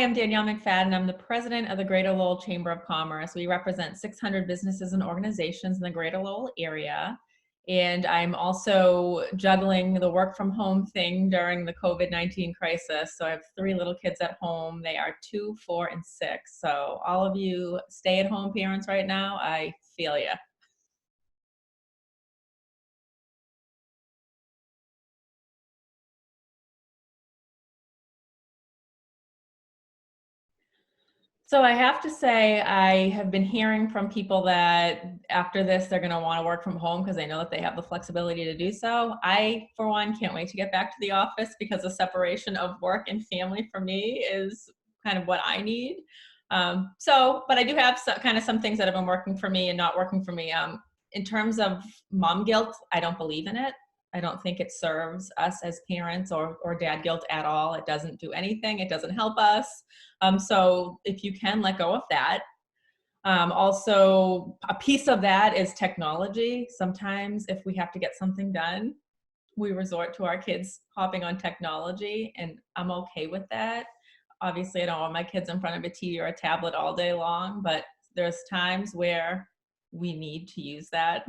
I'm Danielle McFadden. I'm the president of the Greater Lowell Chamber of Commerce. We represent 600 businesses and organizations in the Greater Lowell area. And I'm also juggling the work from home thing during the COVID-19 crisis. So I have 3 little kids at home. They are 2, 4, and 6. So all of you stay-at-home parents right now, I feel you. So I have to say, I have been hearing from people that after this, they're going to want to work from home because they know that they have the flexibility to do so. I, for one, can't wait to get back to the office because the separation of work and family for me is kind of what I need. But I do have some things that have been working for me and not working for me. In terms of mom guilt, I don't believe in it. I don't think it serves us as parents or dad guilt at all. It doesn't do anything. It doesn't help us. So if you can let go of that. Also, a piece of that is technology. Sometimes if we have to get something done, we resort to our kids hopping on technology, and I'm okay with that. Obviously, I don't want my kids in front of a TV or a tablet all day long, but there's times where we need to use that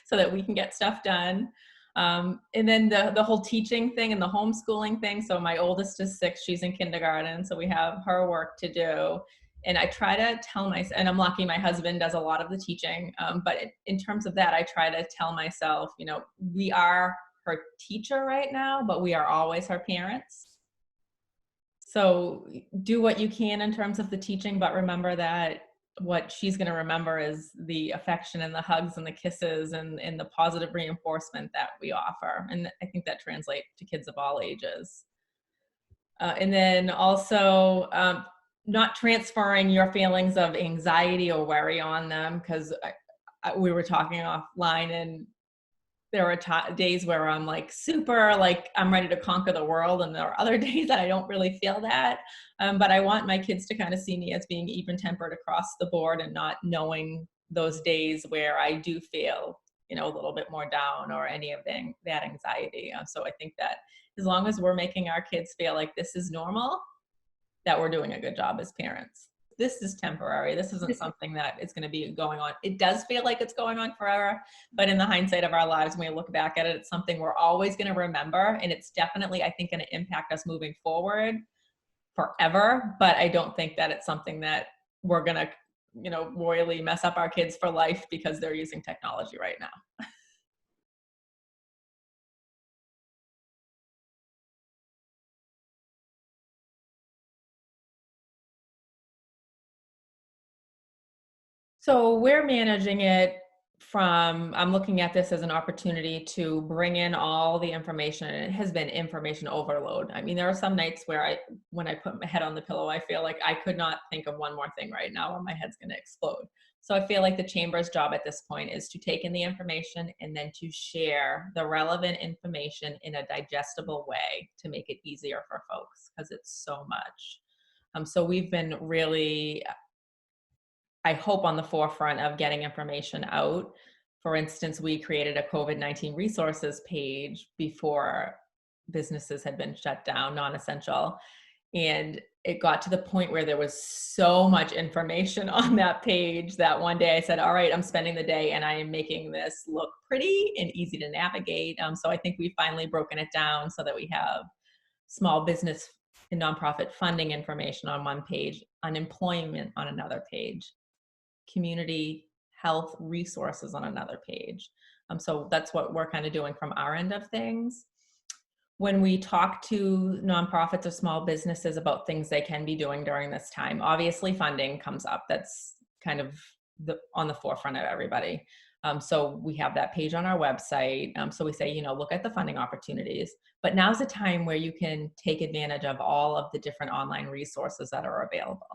so that we can get stuff done. And then the whole teaching thing and the homeschooling thing. So my oldest is 6, she's in kindergarten, so we have her work to do. And I try to tell myself, and I'm lucky my husband does a lot of the teaching, but in terms of that, I try to tell myself, we are her teacher right now, but we are always her parents. So do what you can in terms of the teaching, but remember that what she's going to remember is the affection and the hugs and the kisses and the positive reinforcement that we offer. And I think that translates to kids of all ages. And then also not transferring your feelings of anxiety or worry on them, because we were talking offline, and there are days where I'm like super, like I'm ready to conquer the world. And there are other days that I don't really feel that. But I want my kids to kind of see me as being even tempered across the board and not knowing those days where I do feel, a little bit more down or any of that anxiety. So I think that as long as we're making our kids feel like this is normal, that we're doing a good job as parents. This is temporary. This isn't something that is going to be going on. It does feel like it's going on forever, but in the hindsight of our lives, when we look back at it, it's something we're always going to remember. And it's definitely, I think, going to impact us moving forward forever. But I don't think that it's something that we're going to, royally mess up our kids for life because they're using technology right now. So we're managing it I'm looking at this as an opportunity to bring in all the information, and it has been information overload. I mean, there are some nights where when I put my head on the pillow, I feel like I could not think of one more thing right now or my head's going to explode. So I feel like the chamber's job at this point is to take in the information and then to share the relevant information in a digestible way to make it easier for folks, because it's so much. So we've been really, I hope, on the forefront of getting information out. For instance, we created a COVID-19 resources page before businesses had been shut down, non-essential. And it got to the point where there was so much information on that page that one day I said, all right, I'm spending the day and I am making this look pretty and easy to navigate. So I think we've finally broken it down so that we have small business and nonprofit funding information on one page, unemployment on another page, community health resources on another page. So that's what we're kind of doing from our end of things. When we talk to nonprofits or small businesses about things they can be doing during this time, obviously funding comes up. That's kind of on the forefront of everybody. So we have that page on our website. So we say, look at the funding opportunities, but now's the time where you can take advantage of all of the different online resources that are available.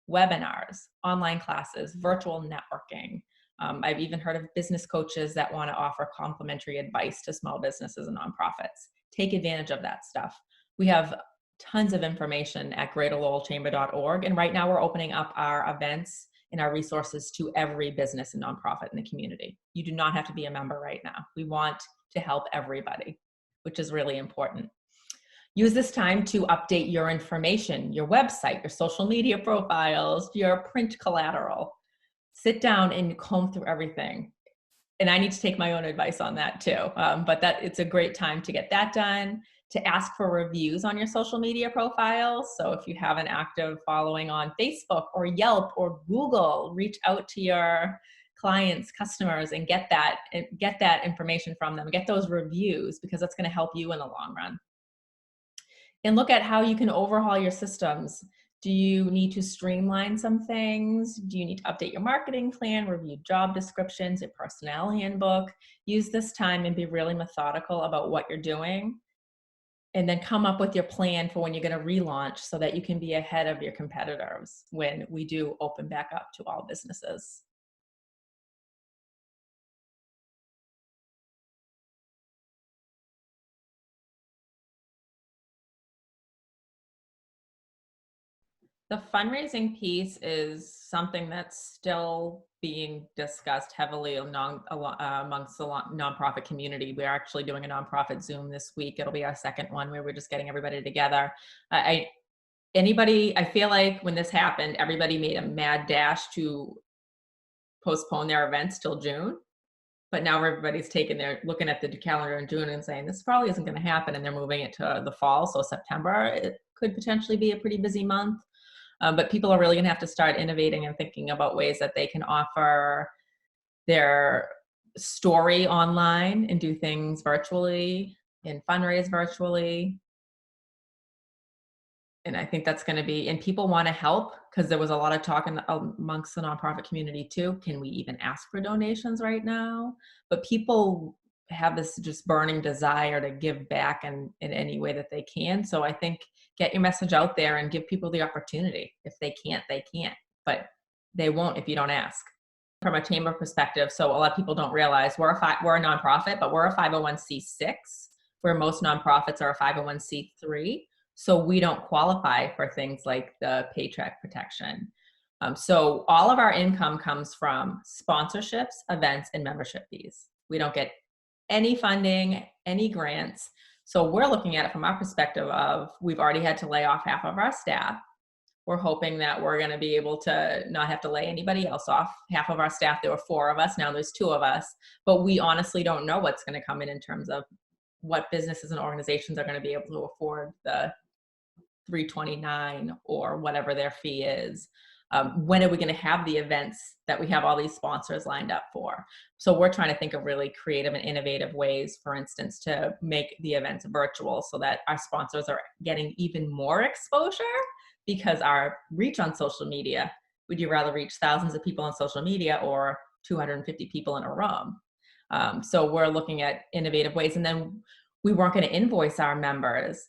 Webinars, online classes, virtual networking. I've even heard of business coaches that want to offer complimentary advice to small businesses and nonprofits. Take advantage of that stuff. We have tons of information at greaterlowellchamber.org. And right now we're opening up our events and our resources to every business and nonprofit in the community. You do not have to be a member right now. We want to help everybody, which is really important. Use this time to update your information, your website, your social media profiles, your print collateral. Sit down and comb through everything. And I need to take my own advice on that too. But it's a great time to get that done, to ask for reviews on your social media profiles. So if you have an active following on Facebook or Yelp or Google, reach out to your clients, customers, and get that information from them. Get those reviews, because that's going to help you in the long run. And look at how you can overhaul your systems. Do you need to streamline some things? Do you need to update your marketing plan, review job descriptions, your personnel handbook? Use this time and be really methodical about what you're doing. And then come up with your plan for when you're going to relaunch, so that you can be ahead of your competitors when we do open back up to all businesses. The fundraising piece is something that's still being discussed heavily amongst the nonprofit community. We're actually doing a nonprofit Zoom this week. It'll be our second one, where we're just getting everybody together. I feel like when this happened, everybody made a mad dash to postpone their events till June. But now everybody's looking at the calendar in June and saying, this probably isn't going to happen. And they're moving it to the fall. So September, it could potentially be a pretty busy month. But people are really going to have to start innovating and thinking about ways that they can offer their story online and do things virtually and fundraise virtually. And I think that's going to be, and people want to help, because there was a lot of talk amongst the nonprofit community too. Can we even ask for donations right now? But people have this just burning desire to give back in any way that they can. So I think get your message out there and give people the opportunity. If they can't, they can't, but they won't if you don't ask. From a chamber perspective, so a lot of people don't realize we're a nonprofit, but we're a 501c6, where most nonprofits are a 501c3. So we don't qualify for things like the paycheck protection. So all of our income comes from sponsorships, events, and membership fees. We don't get any funding, any grants. So we're looking at it from our perspective of, we've already had to lay off half of our staff. We're hoping that we're going to be able to not have to lay anybody else off. Half of our staff, there were 4 of us, now there's 2 of us. But we honestly don't know what's going to come in terms of what businesses and organizations are going to be able to afford the $329 or whatever their fee is. When are we going to have the events that we have all these sponsors lined up for? So we're trying to think of really creative and innovative ways, for instance, to make the events virtual, so that our sponsors are getting even more exposure, because our reach on social media, would you rather reach thousands of people on social media or 250 people in a room? So we're looking at innovative ways. And then we weren't going to invoice our members,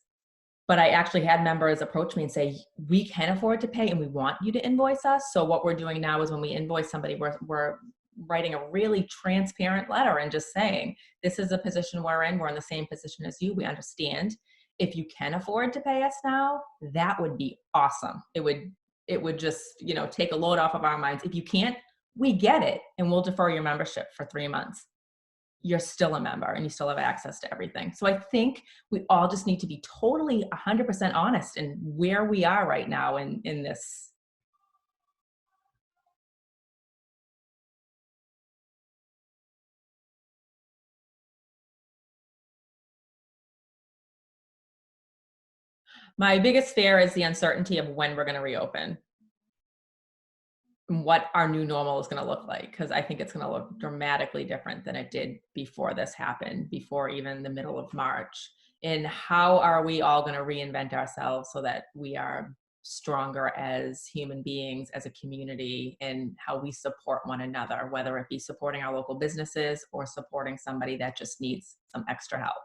but I actually had members approach me and say, we can afford to pay and we want you to invoice us. So what we're doing now is, when we invoice somebody, we're writing a really transparent letter and just saying, this is the position we're in. We're in the same position as you. We understand. If you can afford to pay us now, that would be awesome. It would just, take a load off of our minds. If you can't, we get it. And we'll defer your membership for 3 months. You're still a member and you still have access to everything. So I think we all just need to be totally 100% honest in where we are right now in this. My biggest fear is the uncertainty of when we're going to reopen, and what our new normal is going to look like, because I think it's going to look dramatically different than it did before this happened, before even the middle of March. And how are we all going to reinvent ourselves so that we are stronger as human beings, as a community, and how we support one another, whether it be supporting our local businesses or supporting somebody that just needs some extra help.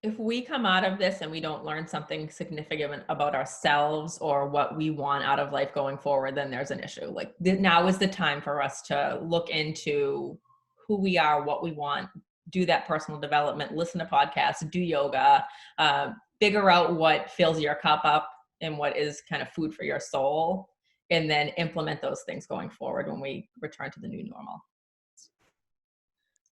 If we come out of this and we don't learn something significant about ourselves or what we want out of life going forward, then there's an issue. Like, now is the time for us to look into who we are, what we want, do that personal development, listen to podcasts, do yoga, figure out what fills your cup up and what is kind of food for your soul, and then implement those things going forward when we return to the new normal.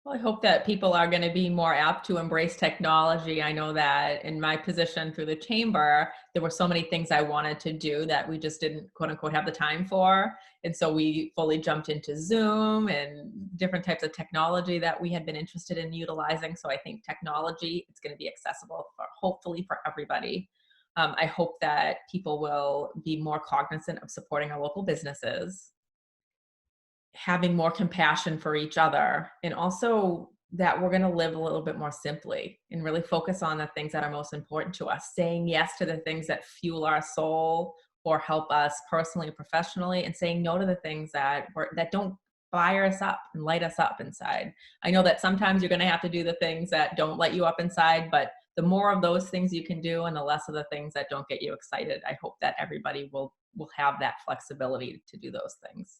Well, I hope that people are going to be more apt to embrace technology. I know that in my position through the chamber, there were so many things I wanted to do that we just didn't, quote unquote, have the time for. And so we fully jumped into Zoom and different types of technology that we had been interested in utilizing. So I think technology is going to be accessible for hopefully for everybody. I hope that people will be more cognizant of supporting our local businesses, having more compassion for each other, and also that we're going to live a little bit more simply and really focus on the things that are most important to us, saying yes to the things that fuel our soul or help us personally and professionally, and saying no to the things that don't fire us up and light us up inside. I know that sometimes you're going to have to do the things that don't light you up inside, but the more of those things you can do and the less of the things that don't get you excited, I hope that everybody will have that flexibility to do those things.